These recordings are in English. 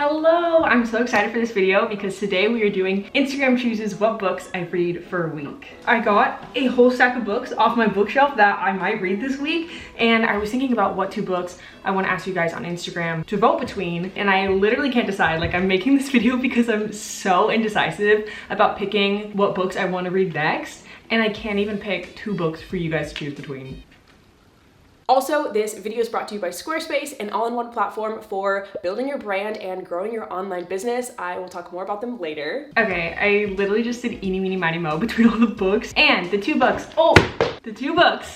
Hello! I'm so excited for this video because today we are doing Instagram chooses what books I read for a week. I got a whole stack of books off my bookshelf that I might read this week, and I was thinking about what 2 books I want to ask you guys on Instagram to vote between, and I literally can't decide. Like, I'm making this video because I'm so indecisive about picking what books I want to read next, and I can't even pick 2 books for you guys to choose between. Also, this video is brought to you by Squarespace, an all-in-one platform for building your brand and growing your online business. I will talk more about them later. Okay, I literally just did eeny, meeny, miny, mo between all the books, and the 2 books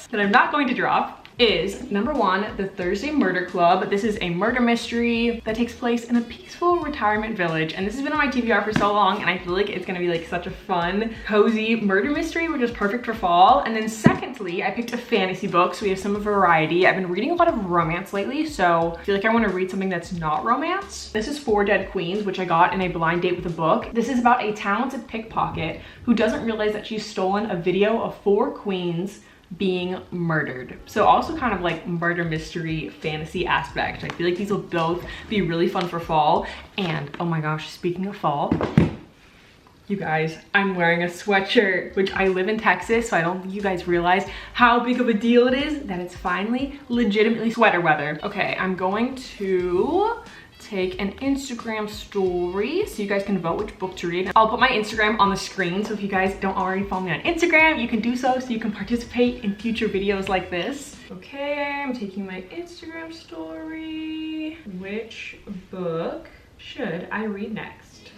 that I'm not going to drop is number 1, The Thursday Murder Club. This is a murder mystery that takes place in a peaceful retirement village, and this has been on my TBR for so long, and I feel like it's gonna be like such a fun, cozy murder mystery, which is perfect for fall. And then secondly, I picked a fantasy book, so we have some variety. I've been reading a lot of romance lately, so I feel like I want to read something that's not romance. This is 4 Dead Queens, which I got in a blind date with a book. This is about a talented pickpocket who doesn't realize that she's stolen a video of 4 queens being murdered. So also kind of like murder mystery fantasy aspect. I feel like these will both be really fun for fall. And oh my gosh, speaking of fall, you guys, I'm wearing a sweatshirt, which I live in Texas, so I don't think you guys realize how big of a deal it is that it's finally legitimately sweater weather. Okay, I'm going to take an Instagram story so you guys can vote which book to read. I'll put my Instagram on the screen, so if you guys don't already follow me on Instagram, you can do so you can participate in future videos like this. Okay, I'm taking my Instagram story. Which book should I read next?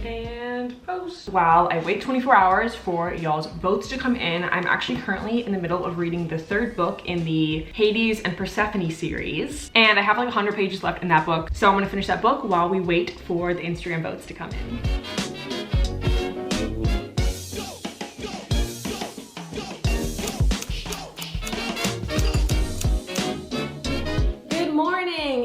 And post. While I wait 24 hours for y'all's votes to come in, I'm actually currently in the middle of reading the 3rd book in the Hades and Persephone series, and I have like 100 pages left in that book, so I'm gonna finish that book while we wait for the Instagram votes to come in.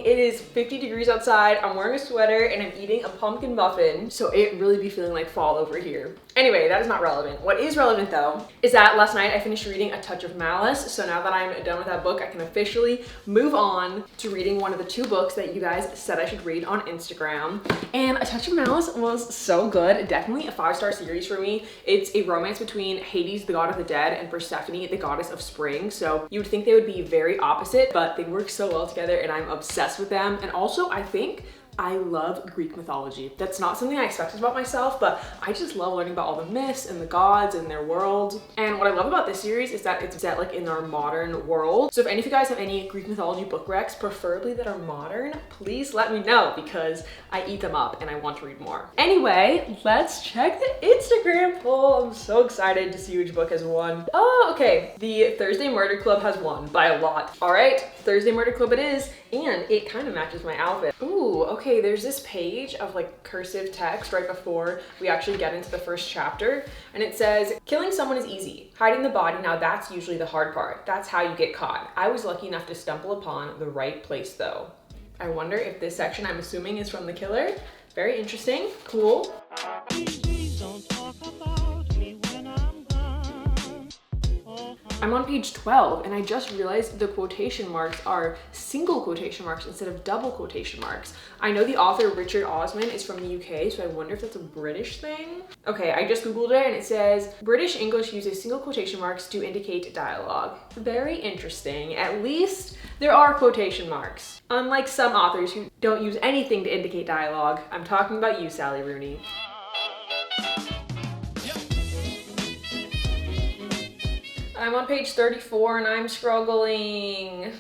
It is 50 degrees outside, I'm wearing a sweater, and I'm eating a pumpkin muffin, so it really be feeling like fall over here. Anyway, that is not relevant. What is relevant though, is that last night I finished reading A Touch of Malice, so now that I'm done with that book, I can officially move on to reading one of the 2 books that you guys said I should read on Instagram. And A Touch of Malice was so good, definitely a 5-star series for me. It's a romance between Hades, the god of the dead, and Persephone, the goddess of spring, so you would think they would be very opposite, but they work so well together, and I'm obsessed with them. And also, I think I love Greek mythology. That's not something I expected about myself, but I just love learning about all the myths and the gods and their world. And what I love about this series is that it's set like in our modern world. So if any of you guys have any Greek mythology book recs, preferably that are modern, please let me know because I eat them up and I want to read more. Anyway, let's check the Instagram poll. I'm so excited to see which book has won. Oh, okay. The Thursday Murder Club has won by a lot. All right, Thursday Murder Club it is, and it kind of matches my outfit. Ooh, okay. There's this page of like cursive text right before we actually get into the first chapter, and it says, killing someone is easy. Hiding the body, now that's usually the hard part. That's how you get caught. I was lucky enough to stumble upon the right place though. I wonder if this section, I'm assuming, is from the killer. Very interesting, cool. I'm on page 12, and I just realized the quotation marks are single quotation marks instead of double quotation marks. I know the author Richard Osman is from the UK, so I wonder if that's a British thing. Okay, I just Googled it, and it says, British English uses single quotation marks to indicate dialogue. Very interesting. At least there are quotation marks. Unlike some authors who don't use anything to indicate dialogue. I'm talking about you, Sally Rooney. I'm on page 34 and I'm struggling.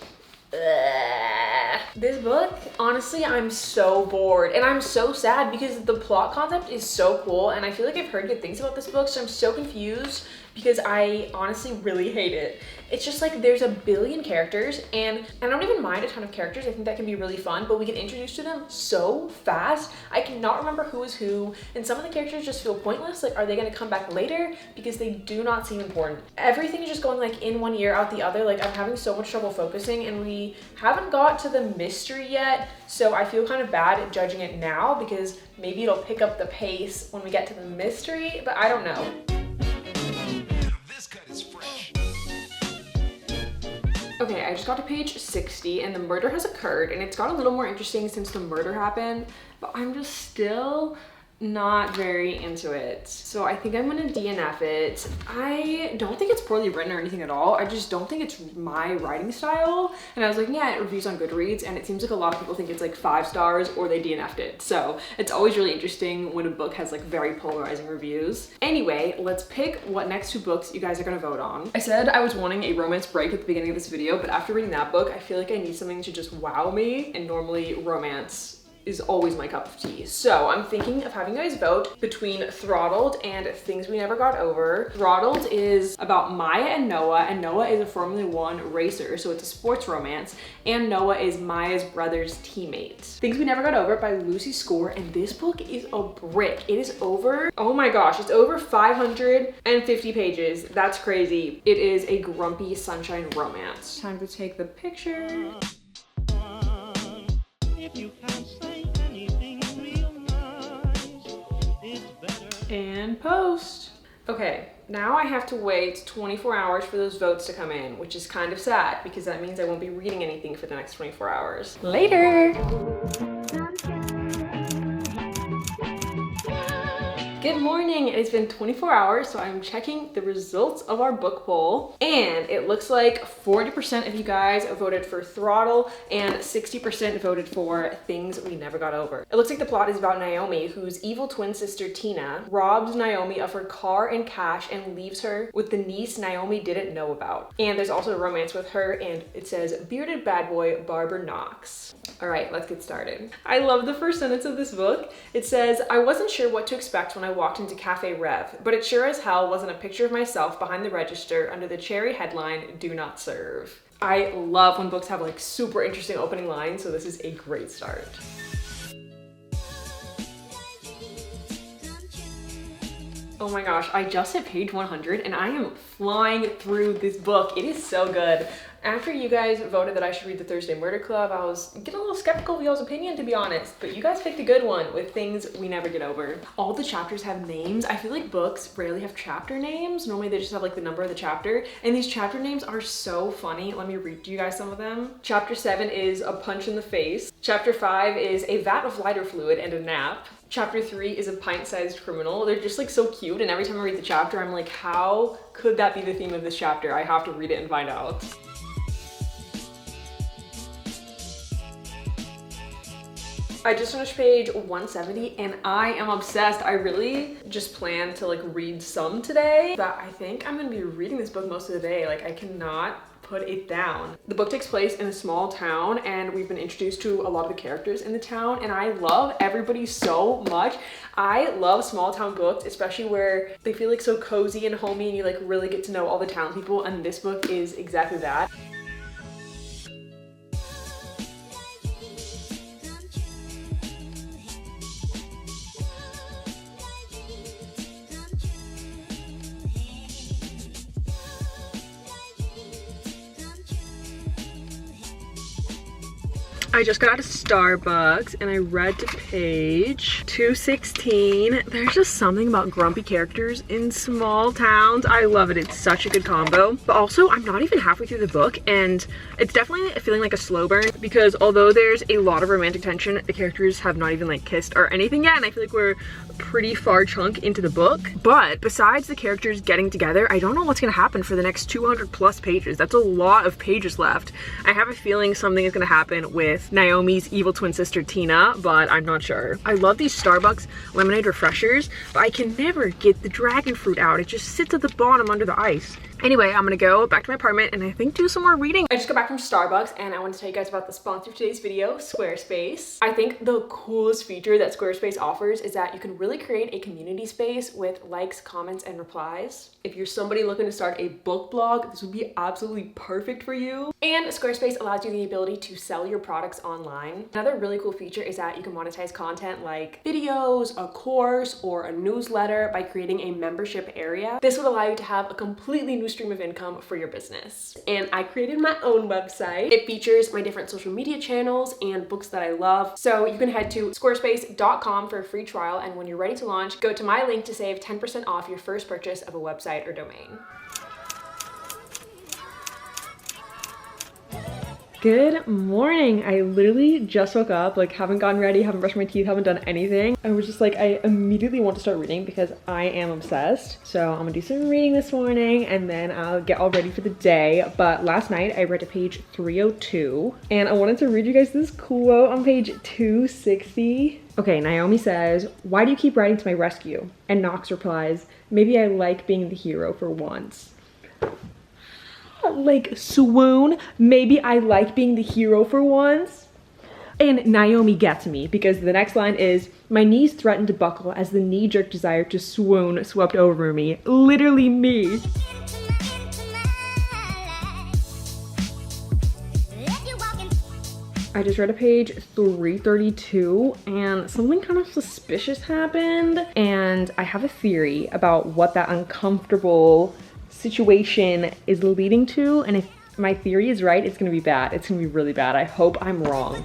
This book, honestly, I'm so bored and I'm so sad because the plot concept is so cool and I feel like I've heard good things about this book, so I'm so confused because I honestly really hate it. It's just like there's a billion characters and I don't even mind a ton of characters. I think that can be really fun, but we get introduced to them so fast. I cannot remember who is who, and some of the characters just feel pointless. Like, are they gonna come back later? Because they do not seem important. Everything is just going like in one ear, out the other. Like, I'm having so much trouble focusing, and we haven't got to the mystery yet, so I feel kind of bad at judging it now because maybe it'll pick up the pace when we get to the mystery, but I don't know. Okay, Okay, I just got to page 60 and the murder has occurred, and it's got a little more interesting since the murder happened, but I'm just still not very into it. So I think I'm gonna DNF it. I don't think it's poorly written or anything at all. I just don't think it's my writing style. And I was looking at reviews on Goodreads and it seems like a lot of people think it's like 5 stars or they DNF'd it. So it's always really interesting when a book has like very polarizing reviews. Anyway, let's pick what next 2 books you guys are gonna vote on. I said I was wanting a romance break at the beginning of this video, but after reading that book, I feel like I need something to just wow me, and normally romance is always my cup of tea. So I'm thinking of having you guys vote between Throttled and Things We Never Got Over. Throttled is about Maya and Noah is a Formula 1 racer, so it's a sports romance, and Noah is Maya's brother's teammate. Things We Never Got Over by Lucy Score, and this book is a brick. It is over, oh my gosh, it's over 550 pages. That's crazy. It is a grumpy sunshine romance. Time to take the picture. If you can't say anything real nice, it's better. And post. Okay, now I have to wait 24 hours for those votes to come in, which is kind of sad because that means I won't be reading anything for the next 24 hours. Later. Good morning, it's been 24 hours, so I'm checking the results of our book poll, and it looks like 40% of you guys voted for Throttle and 60% voted for Things We Never Got Over. It looks like the plot is about Naomi, whose evil twin sister Tina robs Naomi of her car and cash and leaves her with the niece Naomi didn't know about. And there's also a romance with her, and it says bearded bad boy Barbara Knox. All right, let's get started. I love the first sentence of this book. It says, I wasn't sure what to expect when I walked into Cafe Rev, but it sure as hell wasn't a picture of myself behind the register under the cherry headline, Do Not Serve. I love when books have like super interesting opening lines, so this is a great start. Oh my gosh, I just hit page 100 and I am flying through this book. It is so good. After you guys voted that I should read the Thursday Murder Club, I was getting a little skeptical of y'all's opinion, to be honest, but you guys picked a good one with Things We Never Get Over. All the chapters have names. I feel like books rarely have chapter names. Normally they just have like the number of the chapter, and these chapter names are so funny. Let me read you guys some of them. Chapter 7 is A Punch in the Face. Chapter 5 is A Vat of Lighter Fluid and a Nap. Chapter 3 is A Pint-Sized Criminal. They're just like so cute, and every time I read the chapter, I'm like, how could that be the theme of this chapter? I have to read it and find out. I just finished page 170 and I am obsessed. I really just plan to like read some today, but I think I'm gonna be reading this book most of the day. Like I cannot put it down. The book takes place in a small town and we've been introduced to a lot of the characters in the town, and I love everybody so much. I love small town books, especially where they feel like so cozy and homey and you like really get to know all the town people, and this book is exactly that. I just got out of Starbucks and I read to page 216. There's just something about grumpy characters in small towns. I love it. It's such a good combo. But also, I'm not even halfway through the book and it's definitely feeling like a slow burn because although there's a lot of romantic tension, the characters have not even like kissed or anything yet, and I feel like we're pretty far chunk into the book. But besides the characters getting together, I don't know what's gonna happen for the next 200 plus pages. That's a lot of pages left. I have a feeling something is gonna happen with Naomi's evil twin sister Tina, but I'm not sure. I love these Starbucks lemonade refreshers, but I can never get the dragon fruit out. It just sits at the bottom under the ice. Anyway, I'm gonna go back to my apartment and I think do some more reading. I just got back from Starbucks and I want to tell you guys about the sponsor of today's video, Squarespace. I think the coolest feature that Squarespace offers is that you can really create a community space with likes, comments, and replies. If you're somebody looking to start a book blog, this would be absolutely perfect for you. And Squarespace allows you the ability to sell your products online. Another really cool feature is that you can monetize content like videos, a course, or a newsletter by creating a membership area. This would allow you to have a completely new stream of income for your business. And I created my own website. It features my different social media channels and books that I love. So you can head to squarespace.com for a free trial, and when you're ready to launch, go to my link to save 10% off your first purchase of a website or domain. Good morning. I literally just woke up, like haven't gotten ready, haven't brushed my teeth, haven't done anything. I was just like, I immediately want to start reading because I am obsessed. So I'm gonna do some reading this morning and then I'll get all ready for the day. But last night I read to page 302 and I wanted to read you guys this quote on page 260. Okay, Naomi says, "Why do you keep riding to my rescue?" And Knox replies, "Maybe I like being the hero for once." Like, swoon, maybe I like being the hero for once. And Naomi gets me because the next line is, "My knees threatened to buckle as the knee-jerk desire to swoon swept over me." Literally me. I just read a page 332 and something kind of suspicious happened, and I have a theory about what that uncomfortable situation is leading to, and if my theory is right, it's gonna be bad. It's gonna be really bad. I hope I'm wrong.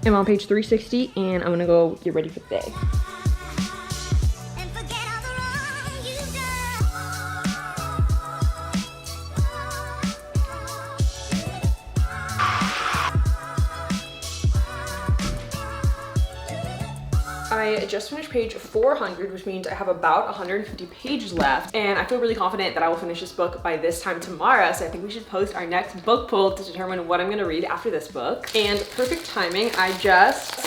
I'm on page 360 and I'm gonna go get ready for the day. I just finished page 400, which means I have about 150 pages left, and I feel really confident that I will finish this book by this time tomorrow, so I think we should post our next book poll to determine what I'm gonna read after this book. And perfect timing, I just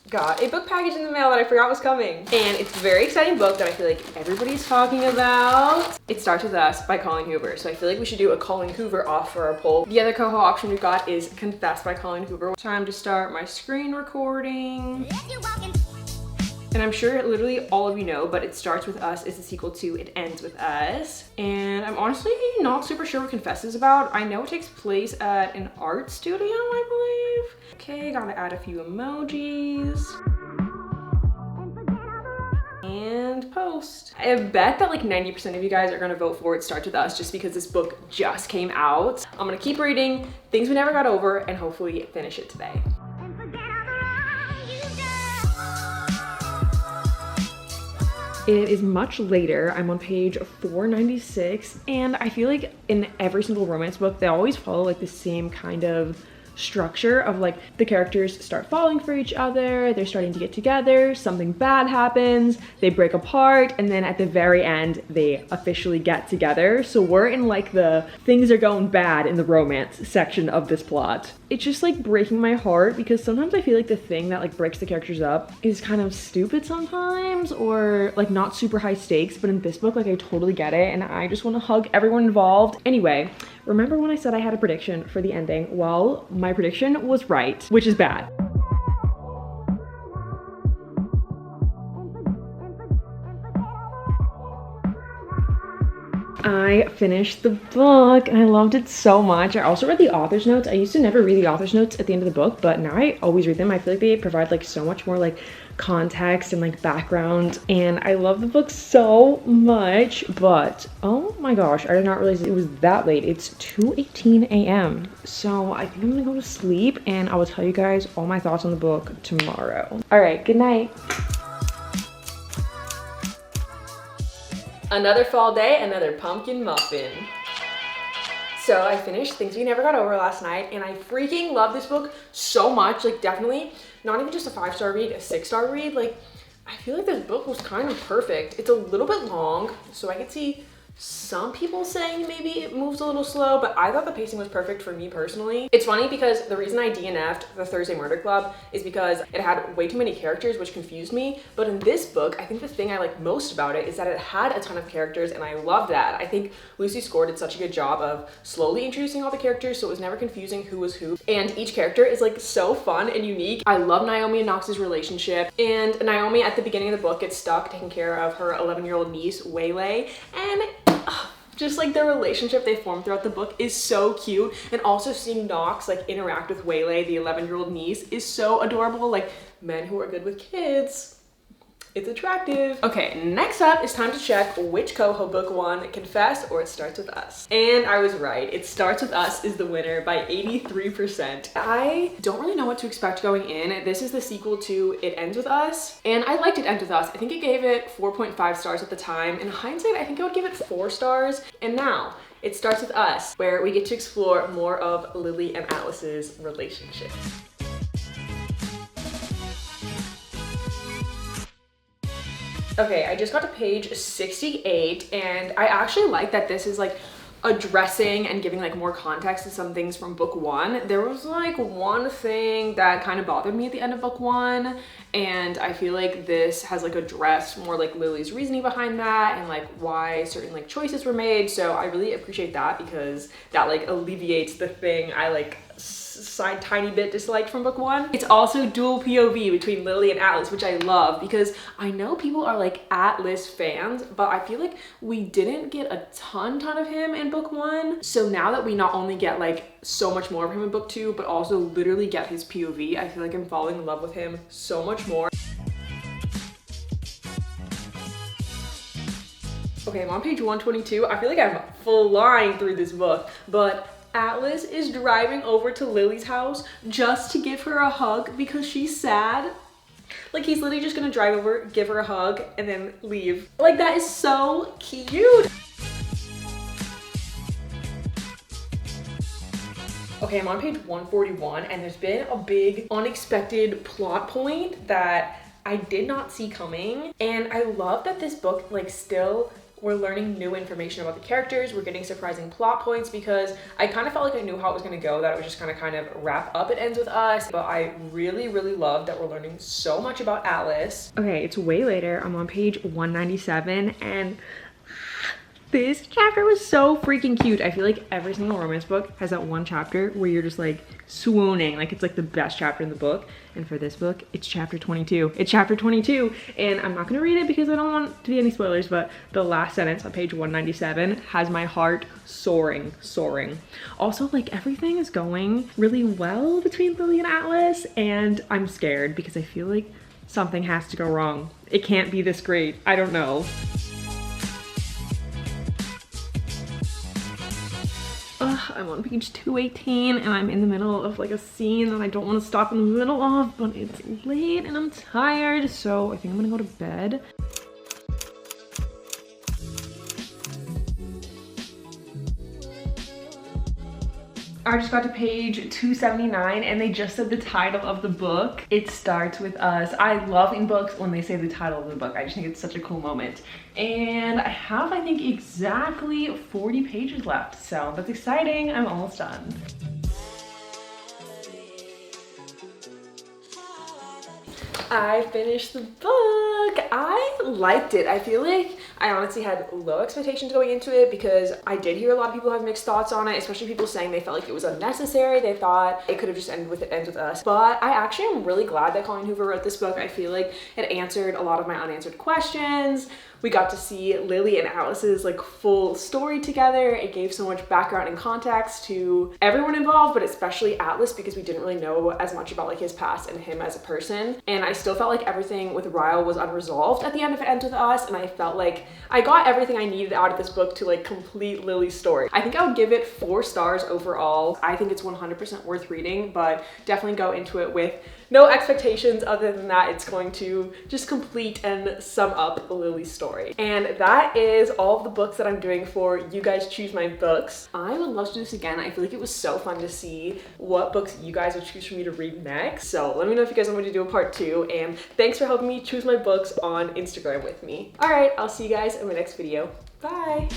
got a book package in the mail that I forgot was coming. And it's a very exciting book that I feel like everybody's talking about. It Starts With Us by Colleen Hoover. So I feel like we should do a Colleen Hoover off for our poll. The other coho option we've got is Confess by Colleen Hoover. Time to start my screen recording. And I'm sure literally all of you know, but It Starts With Us is the sequel to It Ends With Us. And I'm honestly not super sure what Confess is about. I know it takes place at an art studio, I believe. Okay, gotta add a few emojis. And post. I bet that like 90% of you guys are gonna vote for It Starts With Us just because this book just came out. I'm gonna keep reading things we never got over and hopefully finish it today. It is much later. I'm on page 496, and I feel like in every single romance book, they always follow like the same kind of structure of like the characters start falling for each other, they're starting to get together, something bad happens, they break apart, and then at the very end they officially get together. So we're in like the things are going bad in the romance section of this plot. It's just like breaking my heart because sometimes I feel like the thing that like breaks the characters up is kind of stupid sometimes, or like not super high stakes, but in this book like I totally get it and I just want to hug everyone involved. Anyway, remember when I said I had a prediction for the ending? Well, my prediction was right, which is bad. I finished the book and I loved it so much. I also read the author's notes. I used to never read the author's notes at the end of the book, but now I always read them. I feel like they provide like so much more like context and like background, and I love the book so much. But oh my gosh, I did not realize it was that late. It's 2:18 a.m. so I think I'm gonna go to sleep and I will tell you guys all my thoughts on the book tomorrow. All right, good night. Another fall day, another pumpkin muffin. So I finished Things We Never Got Over last night, and I freaking love this book so much. Like, definitely not even just a 5-star read, a 6-star read. Like, I feel like this book was kind of perfect. It's a little bit long, so I could see some people saying maybe it moves a little slow, but I thought the pacing was perfect for me personally. It's funny because the reason I DNF'd the Thursday Murder Club is because it had way too many characters, which confused me. But in this book, I think the thing I like most about it is that it had a ton of characters, and I love that. I think Lucy Score did such a good job of slowly introducing all the characters, so it was never confusing who was who. And each character is like so fun and unique. I love Naomi and Knox's relationship, and Naomi at the beginning of the book gets stuck taking care of her 11-year-old niece, Waylay, and just like the relationship they form throughout the book is so cute. And also seeing Knox like interact with Waylay, the 11-year-old niece, is so adorable. Like, men who are good with kids It's attractive. Okay, next up, it's time to check which Coho book won, Confess or It Starts With Us. And I was right. It Starts With Us is the winner by 83%. I don't really know what to expect going in. This is the sequel to It Ends With Us, and I liked It Ends With Us. I think it gave it 4.5 stars at the time. In hindsight, I think I would give it 4 stars. And now, It Starts With Us, where we get to explore more of Lily and Alice's relationship. Okay, I just got to page 68, and I actually like that this is like addressing and giving like more context to some things from book 1. There was like one thing that kind of bothered me at the end of book 1, and I feel like this has like addressed more like Lily's reasoning behind that and like why certain like choices were made. So I really appreciate that because that like alleviates the thing I like side tiny bit disliked from book 1. It's also dual POV between Lily and Atlas, which I love because I know people are like Atlas fans, but I feel like we didn't get a ton of him in book 1. So now that we not only get like so much more of him in book 2, but also literally get his POV, I feel like I'm falling in love with him so much more. Okay, I'm on page 122. I feel like I'm flying through this book, but Atlas is driving over to Lily's house just to give her a hug because she's sad. Like, he's literally just gonna drive over, give her a hug, and then leave. Like, that is so cute. Okay, I'm on page 141, and there's been a big unexpected plot point that I did not see coming. And I love that this book, like, still we're learning new information about the characters. We're getting surprising plot points because I kind of felt like I knew how it was going to go, that it was just going to kind of wrap up. It Ends With Us, but I really love that we're learning so much about Alice. Okay, it's way later. I'm on page 197, and this chapter was so freaking cute. I feel like every single romance book has that one chapter where you're just like swooning, like it's like the best chapter in the book. And for this book, it's chapter 22. It's chapter 22, and I'm not gonna read it because I don't want to be any spoilers, but the last sentence on page 197 has my heart soaring. Also, like, everything is going really well between Lily and Atlas, and I'm scared because I feel like something has to go wrong. It can't be this great. I don't know. I'm on page 218, and I'm in the middle of like a scene that I don't want to stop in the middle of, but it's late and I'm tired, so I think I'm gonna go to bed. I just got to page 279, and they just said the title of the book. It Starts With Us. I love in books when they say the title of the book. I just think it's such a cool moment. And I have, I think, exactly 40 pages left, so that's exciting. I'm almost done. I finished the book. I liked it. I feel like I honestly had low expectations going into it because I did hear a lot of people have mixed thoughts on it, especially people saying they felt like it was unnecessary. They thought it could have just ended with It Ends With Us. But I actually am really glad that Colleen Hoover wrote this book. I feel like it answered a lot of my unanswered questions. We got to see Lily and Alice's like full story together. It gave so much background and context to everyone involved, but especially Atlas, because we didn't really know as much about like his past and him as a person. And I still felt like everything with Ryle was unresolved at the end of It Ends With Us, and I felt like I got everything I needed out of this book to like complete Lily's story. I think I would give it 4 stars overall. I think it's 100% worth reading, but definitely go into it with no expectations other than that it's going to just complete and sum up Lily's story. And that is all of the books that I'm doing for You Guys Choose My Books. I would love to do this again. I feel like it was so fun to see what books you guys would choose for me to read next. So let me know if you guys want me to do a part 2, and thanks for helping me choose my books on Instagram with me. All right, I'll see you guys in my next video. Bye.